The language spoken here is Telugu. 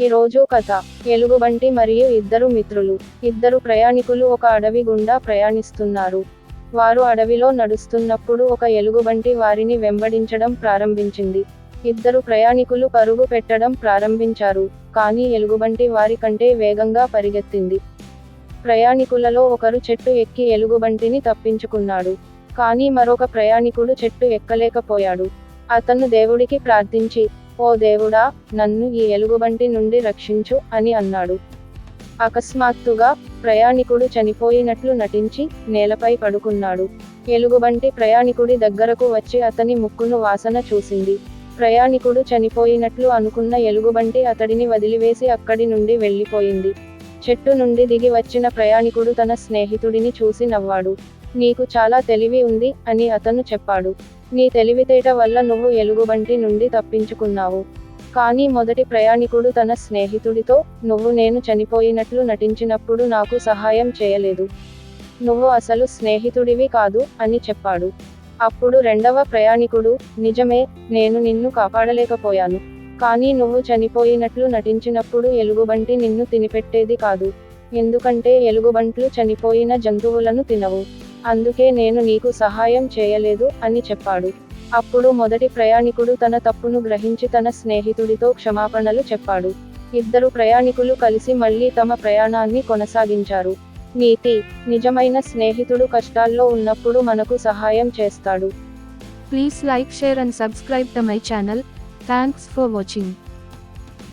ఈరోజు కథ. ఎలుగుబంటి మరియు ఇద్దరు మిత్రులు. ఇద్దరు ప్రయాణికులు ఒక అడవి గుండా ప్రయాణిస్తున్నారు. వారు అడవిలో నడుస్తున్నప్పుడు ఒక ఎలుగుబంటి వారిని వెంబడించడం ప్రారంభించింది. ఇద్దరు ప్రయాణికులు పరుగు పెట్టడం ప్రారంభించారు, కానీ ఎలుగుబంటి వారి కంటే వేగంగా పరిగెత్తింది. ప్రయాణికులలో ఒకరు చెట్టు ఎక్కి ఎలుగుబంటిని తప్పించుకున్నాడు, కానీ మరొక ప్రయాణికుడు చెట్టు ఎక్కలేకపోయాడు. అతను దేవుడికి ప్రార్థించి, "ఓ దేవుడా, నన్ను ఈ ఎలుగుబంటి నుండి రక్షించు" అని అన్నాడు. అకస్మాత్తుగా ప్రయాణికుడు చనిపోయినట్లు నటించి నేలపై పడుకున్నాడు. ఎలుగుబంటి ప్రయాణికుడి దగ్గరకు వచ్చి అతని ముక్కును వాసన చూసింది. ప్రయాణికుడు చనిపోయినట్లు అనుకున్న ఎలుగుబంటి అతడిని వదిలివేసి అక్కడి నుండి వెళ్ళిపోయింది. చెట్టు నుండి దిగి వచ్చిన ప్రయాణికుడు తన స్నేహితుడిని చూసి నవ్వాడు. "నీకు చాలా తెలివి ఉంది" అని అతను చెప్పాడు. "నీ తెలివితేట వల్ల నువ్వు ఎలుగుబంటి నుండి తప్పించుకున్నావు." కానీ మొదటి ప్రయాణికుడు తన స్నేహితుడితో, "నువ్వు నేను చనిపోయినట్లు నటించినప్పుడు నాకు సహాయం చేయలేదు. నువ్వు అసలు స్నేహితుడివి కాదు" అని చెప్పాడు. అప్పుడు రెండవ ప్రయాణికుడు, "నిజమే, నేను నిన్ను కాపాడలేకపోయాను. కానీ నువ్వు చనిపోయినట్లు నటించినప్పుడు ఎలుగుబంటి నిన్ను తినిపెట్టేది కాదు. ఎందుకంటే ఎలుగుబంట్లు చనిపోయిన జంతువులను తినవు. అందుకే నేను నీకు సహాయం చేయలేదు" అని చెప్పాడు. అప్పుడు మొదటి ప్రయాణికుడు తన తప్పును గ్రహించి తన స్నేహితుడితో క్షమాపణలు చెప్పాడు. ఇద్దరు ప్రయాణికులు కలిసి మళ్ళీ తమ ప్రయాణాన్ని కొనసాగించారు. నీతి: నిజమైన స్నేహితుడు కష్టాల్లో ఉన్నప్పుడు మనకు సహాయం చేస్తాడు. Please like, share and subscribe to my channel. Thanks for watching.